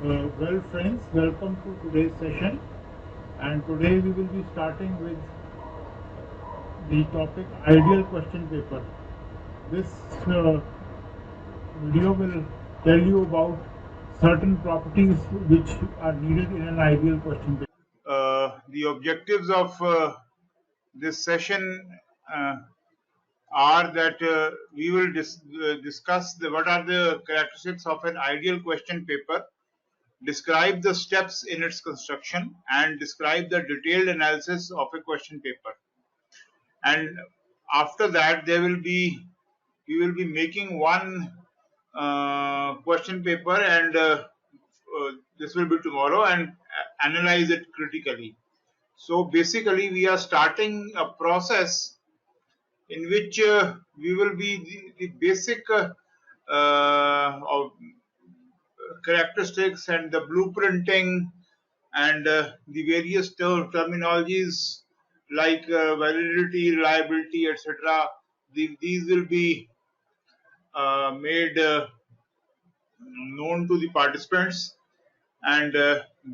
Well, friends, welcome to today's session. And today we will be starting with the topic ideal question paper. This video will tell you about certain properties which are needed in an ideal question paper. The objectives of this session uh, are that we will discuss what are the characteristics of an ideal question paper, describe the steps in its construction, and describe the detailed analysis of a question paper. And after that, we will be making one question paper, and this will be tomorrow, and analyze it critically. So basically, we are starting a process in which we will be the basic of characteristics and the blueprinting and the various terminologies like validity, reliability, etc. These will be made known to the participants, and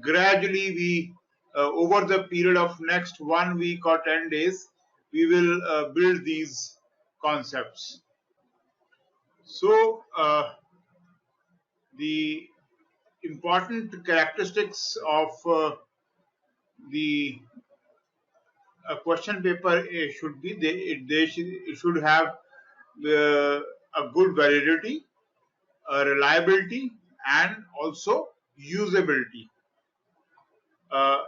gradually we over the period of next 1 week or 10 days we will build these concepts. So the important characteristics of the question paper should be it should have a good validity, reliability, and also usability. Uh,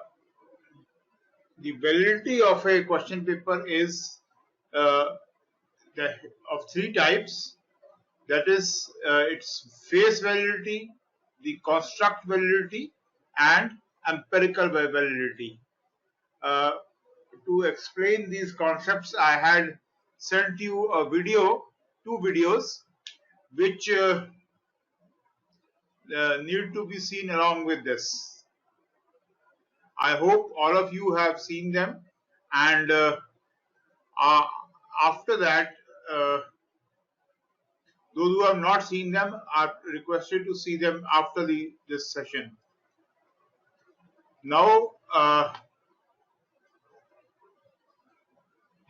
the validity of a question paper is uh, of three types. That is, its face validity, the construct validity, and empirical validity. Uh, to explain these concepts, I had sent you a video, two videos, which need to be seen along with this. I hope all of you have seen them, and uh, after that, those who have not seen them are requested to see them after this session. Now,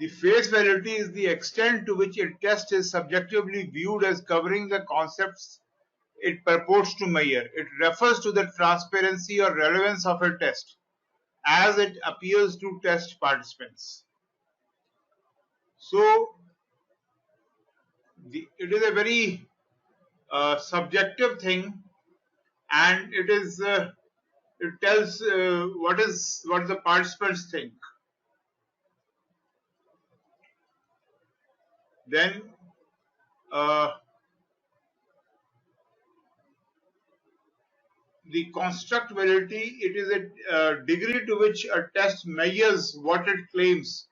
the face validity is the extent to which a test is subjectively viewed as covering the concepts it purports to measure. It refers to the transparency or relevance of a test as it appears to test participants. So, it is a very subjective thing, and it tells what the participants think. Then uh, the construct validity, it is a degree to which a test measures what it claims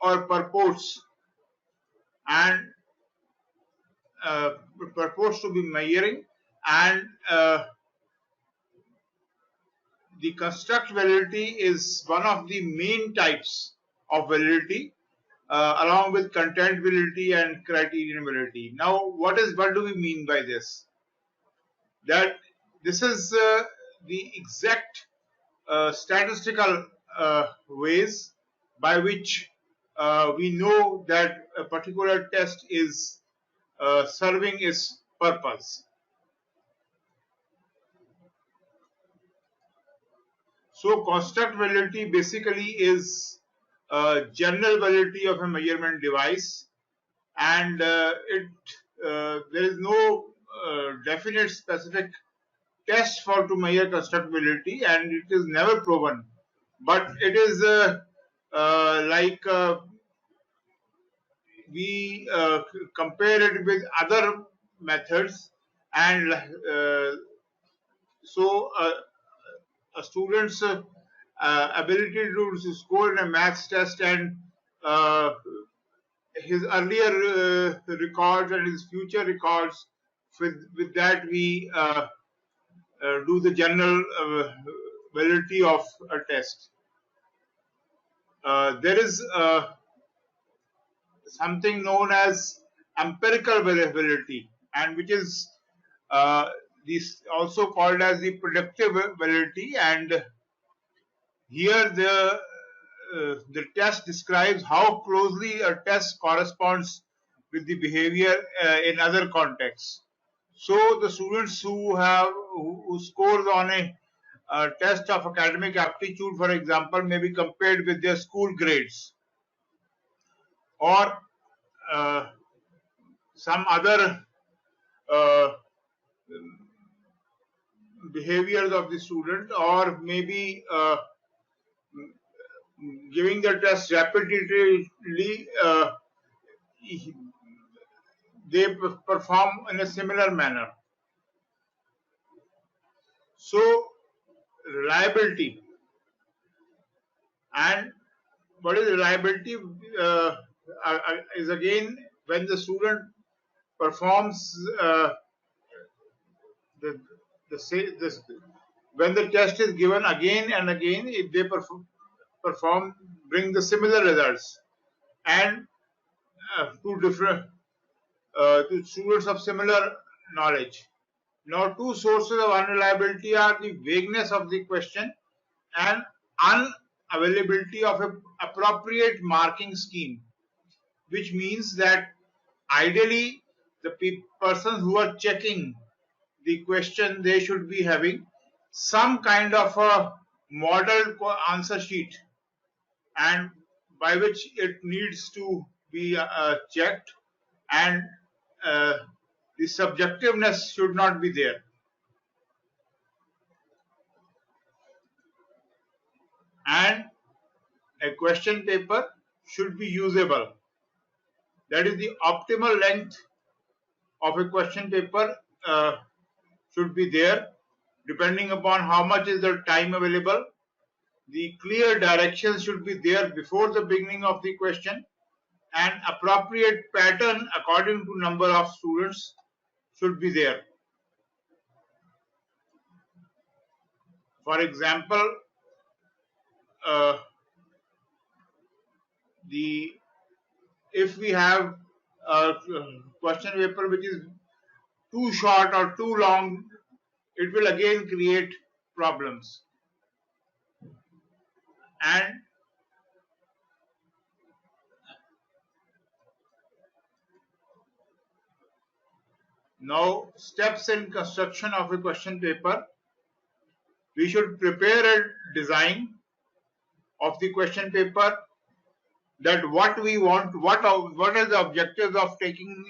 or purports, and purports to be measuring, and the construct validity is one of the main types of validity, along with content validity and criterion validity. Now, what do we mean by this? That this is the exact statistical ways by which we know that a particular test is serving its purpose. So construct validity basically is general validity of a measurement device, and there is no definite specific test for to measure constructability, and it is never proven. But it is like we compare it with other methods, and so a student's ability to score in a maths test, and uh, his earlier records and his future records, with that we do the general validity of a test. There is something known as empirical validity, and which is uh, this also called as the predictability, and here the test describes how closely a test corresponds with the behavior in other contexts. So the students who scores on a test of academic aptitude, for example, may be compared with their school grades or some other uh, behaviors of the student, or maybe giving the test repetitively, they perform in a similar manner. So reliability, and what is reliability is again when the student performs the, this, when the test is given again and again, if they bring the similar results, and to students of similar knowledge. Now, two sources of unreliability are the vagueness of the question and unavailability of an appropriate marking scheme, which means that ideally the persons who are checking the question, they should be having some kind of a model answer sheet, and by which it needs to be checked, and uh, the subjectiveness should not be there. And a question paper should be usable. That is, the optimal length of a question paper should be there, depending upon how much is the time available. The clear directions should be there before the beginning of the question, and appropriate pattern according to number of students should be there. For example, if we have a question paper which is too short or too long, it will again create problems. And now, steps in construction of a question paper. We should prepare a design of the question paper, that what we want, what are the objectives of taking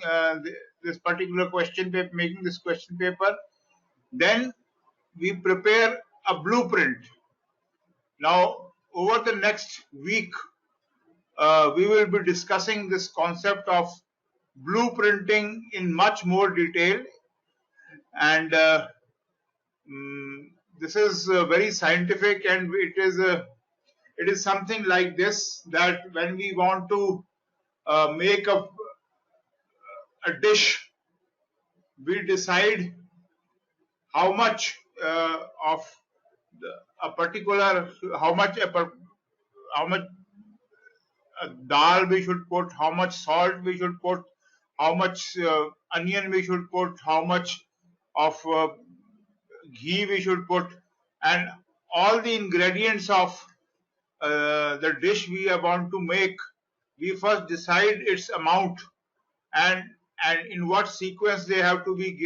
this particular question paper, making this question paper. Then we prepare a blueprint. Now, over the next week, we will be discussing this concept of blueprinting in much more detail, and this is very scientific, and it is something like this, that when we want to make a dish, we decide how much of a particular, how much dal we should put, how much salt we should put, how much onion we should put, how much of ghee we should put, and all the ingredients of the dish we want to make. We first decide its amount, and in what sequence they have to be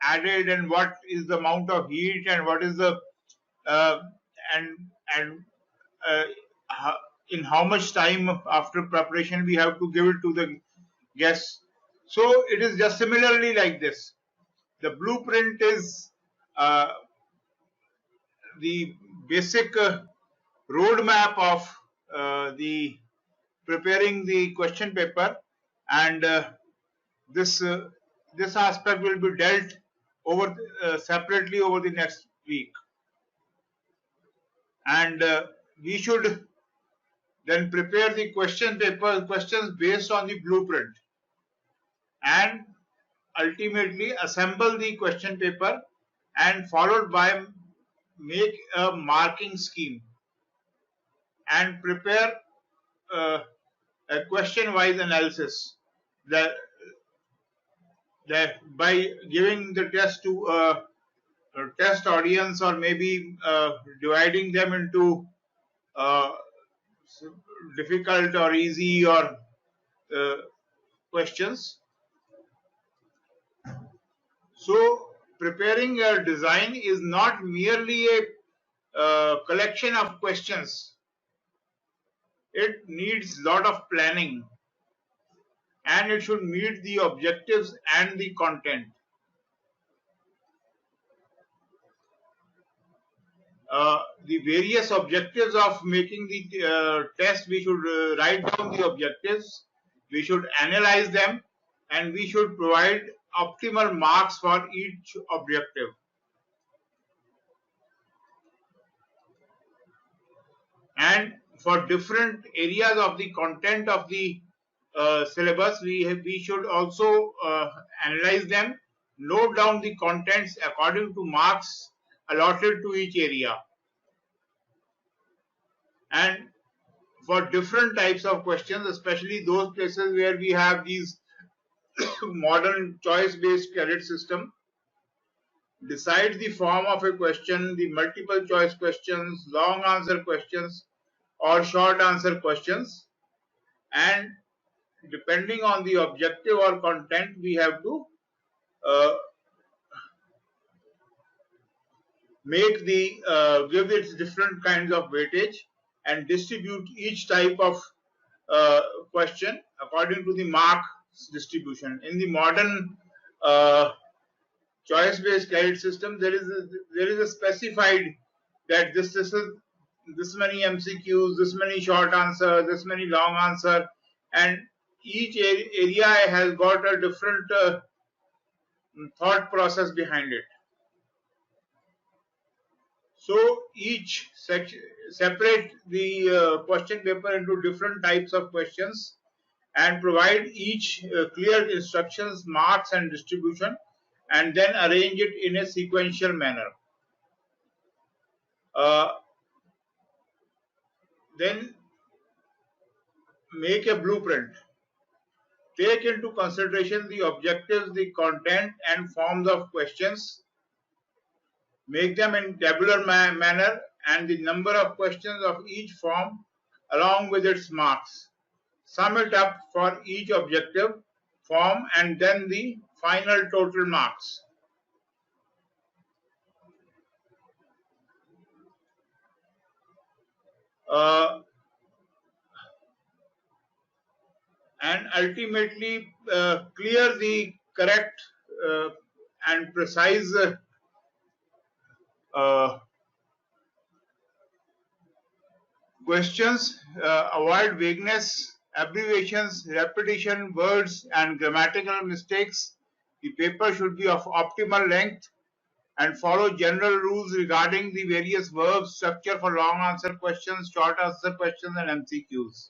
added, and what is the amount of heat, and what is the uh, and in how much time after preparation we have to give it to the guests. So it is just similarly like this. The blueprint is the basic roadmap of the preparing the question paper, and this this aspect will be dealt over separately over the next week, and we should then prepare the question paper questions based on the blueprint, and ultimately assemble the question paper, and followed by make a marking scheme and prepare a question wise analysis, that by giving the test to test audience, or maybe dividing them into uh, difficult or easy or questions. So preparing a design is not merely a collection of questions. It needs lot of planning, and it should meet the objectives and the content. The various objectives of making the test, we should write down the objectives, we should analyze them, and we should provide optimal marks for each objective. And for different areas of the content of the syllabus, we should also analyze them, note down the contents according to marks allotted to each area. And for different types of questions, especially those places where we have these modern choice-based credit system, decide the form of a question, the multiple choice questions, long answer questions, or short answer questions, and depending on the objective or content, we have to make the give its different kinds of weightage and distribute each type of question according to the mark distribution. In the modern choice-based credit system, there is a specified that this is this many MCQs, this many short answer, this many long answer, and each area has got a different thought process behind it. So each section separate the question paper into different types of questions and provide each clear instructions, marks and distribution, and then arrange it in a sequential manner. Then make a blueprint. Take into consideration the objectives, the content and forms of questions. Make them in tabular manner and the number of questions of each form along with its marks. Sum it up for each objective form and then the final total marks. And ultimately clear the correct and precise questions, avoid vagueness, abbreviations, repetition, words and grammatical mistakes. The paper should be of optimal length and follow general rules regarding the various verbs, structure for long answer questions, short answer questions and MCQs.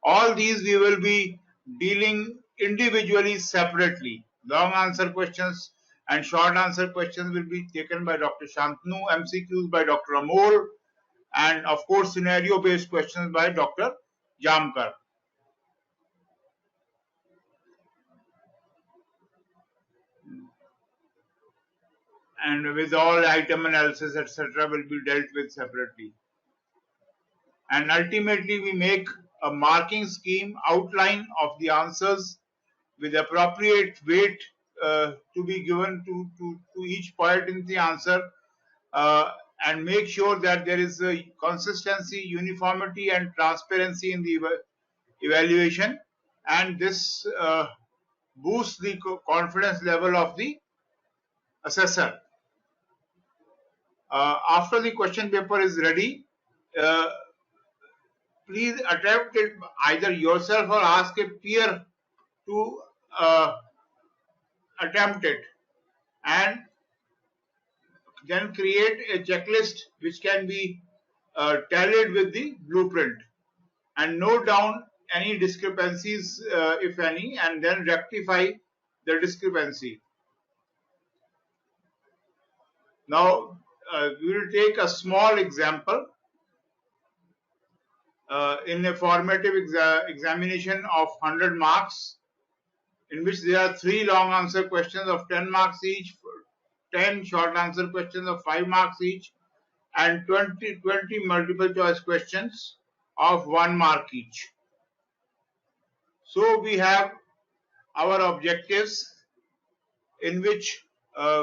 All these we will be dealing individually separately. Long answer questions and short answer questions will be taken by Dr. Shantanu, MCQs by Dr. Amol, and of course scenario based questions by Dr. Jamkar. And with all item analysis etc. will be dealt with separately. And ultimately we make a marking scheme outline of the answers with appropriate weight to be given to each point in the answer, and make sure that there is a consistency, uniformity and transparency in the evaluation, and this boosts the confidence level of the assessor. After the question paper is ready, please attempt it either yourself or ask a peer to attempt it, and then create a checklist which can be tallied with the blueprint, and note down any discrepancies if any, and then rectify the discrepancy. Now we will take a small example in a formative examination of 100 marks, in which there are 3 long answer questions of 10 marks each, 10 short answer questions of 5 marks each, and 20 multiple choice questions of 1 mark each. So we have our objectives, in which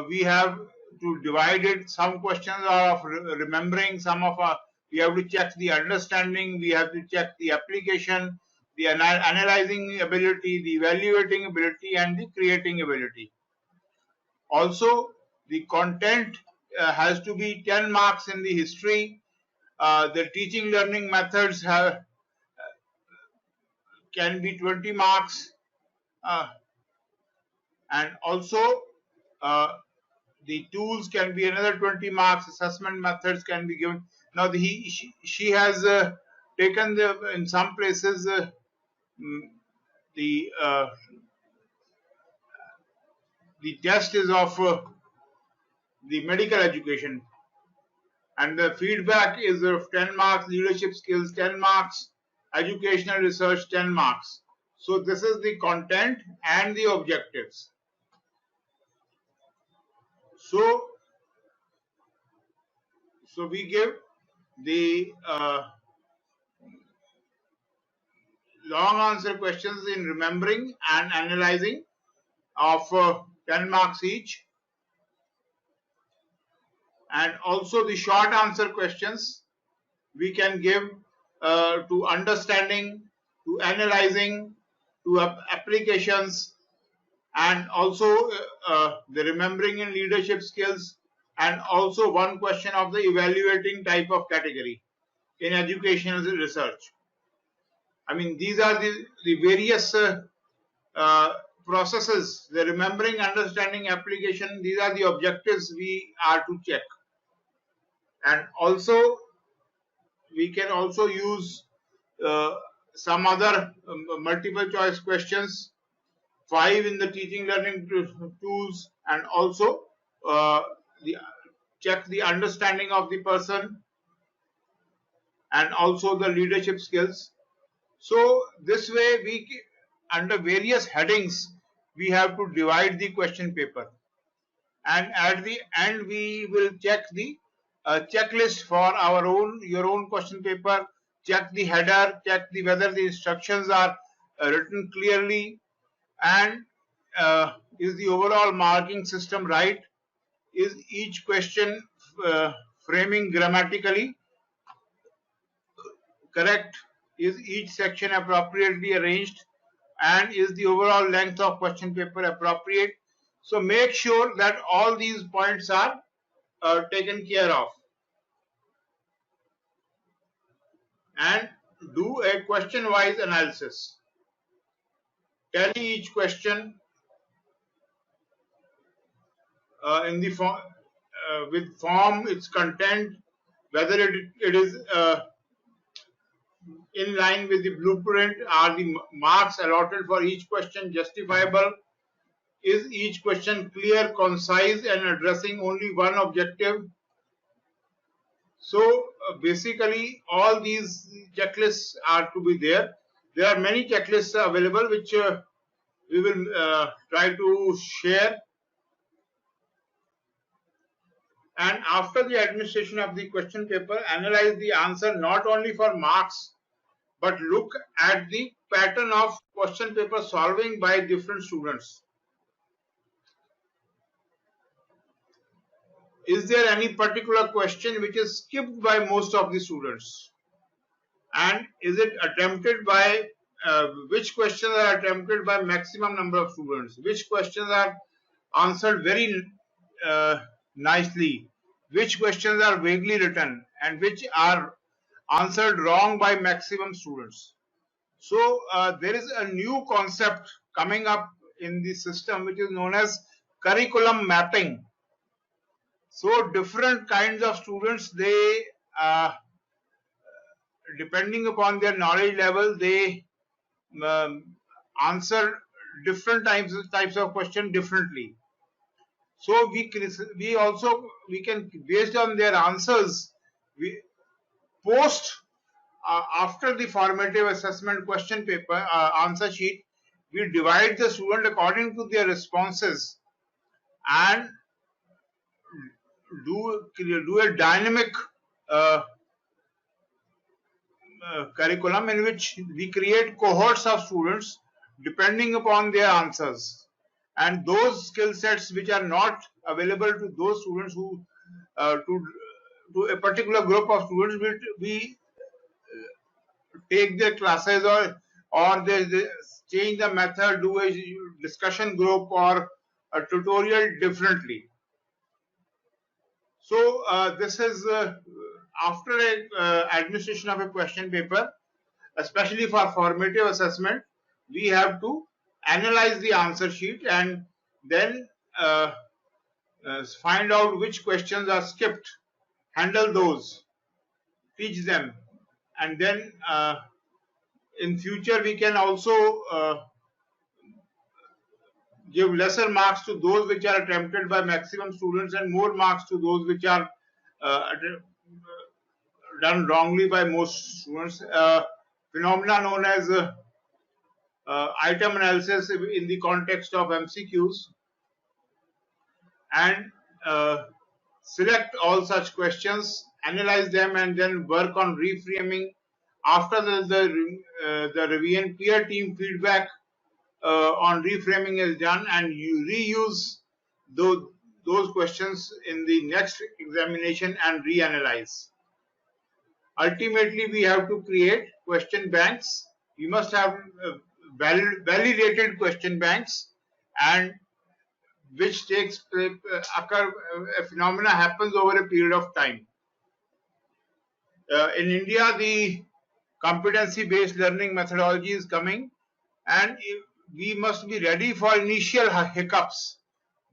we have to divide it. Some questions are of remembering, some of our, we have to check the understanding, we have to check the application, the analyzing ability, the evaluating ability, and the creating ability. Also, the content has to be 10 marks in the history. The teaching learning methods can be 20 marks, and also the tools can be another 20 marks. Assessment methods can be given. Now she has taken in some places the test is of the medical education, and the feedback is of 10 marks, leadership skills 10 marks, educational research 10 marks. So this is the content and the objectives. So we give the long answer questions in remembering and analyzing of 10 marks each, and also the short answer questions we can give to understanding, to analyzing, to applications, and also the remembering and leadership skills, and also one question of the evaluating type of category in educational research. I mean, these are the various processes, the remembering, understanding, application. These are the objectives we are to check. And also we can also use some other multiple choice questions, 5 in the teaching learning tools, and also check the understanding of the person, and also the leadership skills. So this way, we under various headings we have to divide the question paper, and at the end we will check the checklist for your own question paper. Check the header, check whether the instructions are written clearly, and is the overall marking system right? Is each question framing grammatically correct? Is each section appropriately arranged? And is the overall length of question paper appropriate? So make sure that all these points are taken care of, and do a question-wise analysis. Tally each question in the form, with form, its content, whether it is in line with the blueprint. Are the marks allotted for each question justifiable? Is each question clear, concise, and addressing only one objective? So basically all these checklists are to be there. There are many checklists available which we will try to share. And after the administration of the question paper, analyze the answer not only for marks, but look at the pattern of question paper solving by different students. Is there any particular question which is skipped by most of the students? And is it attempted by, which questions are attempted by maximum number of students? Which questions are answered very nicely? Which questions are vaguely written, and which are answered wrong by maximum students? So there is a new concept coming up in the system which is known as curriculum mapping. So different kinds of students, they depending upon their knowledge level, they answer different types of question differently. So we can, based on their answers, we post after the formative assessment question paper answer sheet, we divide the student according to their responses, and do a dynamic uh, curriculum in which we create cohorts of students depending upon their answers, and those skill sets which are not available to those students who to a particular group of students, we take their classes, or they change the method, do a discussion group or a tutorial differently. So this is after a administration of a question paper, especially for formative assessment, we have to analyze the answer sheet and then find out which questions are skipped, handle those, teach them, and then in future we can also give lesser marks to those which are attempted by maximum students and more marks to those which are done wrongly by most students. Phenomena known as item analysis in the context of MCQs, and select all such questions, analyze them, and then work on reframing. After the revision, peer team feedback on reframing is done, and you reuse those questions in the next examination and reanalyze. Ultimately, we have to create question banks. We must have validated question banks, and which takes occur, a phenomena happens over a period of time. In India, the competency-based learning methodology is coming, and we must be ready for initial hiccups.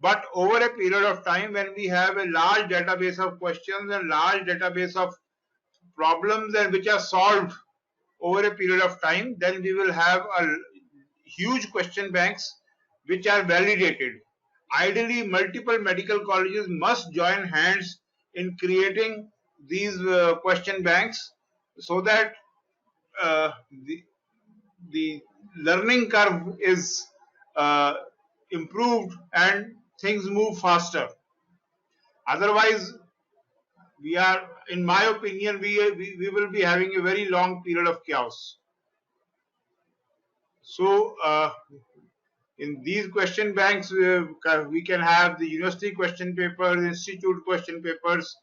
But over a period of time, when we have a large database of questions and large database of problems and which are solved over a period of time, then we will have a huge question banks which are validated. Ideally, multiple medical colleges must join hands in creating these question banks, so that the learning curve is improved and things move faster. Otherwise, we are, in my opinion, we will be having a very long period of chaos. So in these question banks, we can have the university question papers, institute question papers,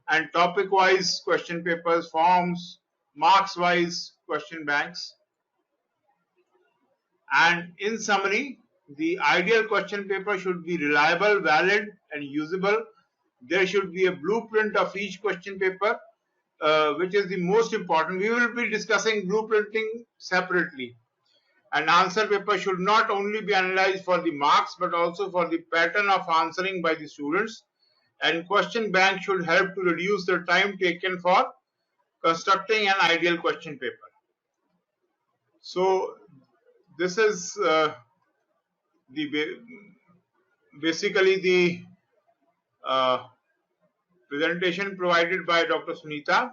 and topic wise question papers, forms, marks wise question banks. And in summary, the ideal question paper should be reliable, valid, and usable. There should be a blueprint of each question paper, which is the most important. We will be discussing blueprinting separately. An answer paper should not only be analyzed for the marks, but also for the pattern of answering by the students. And question bank should help to reduce the time taken for constructing an ideal question paper. So this is basically the presentation provided by Dr. Sunita.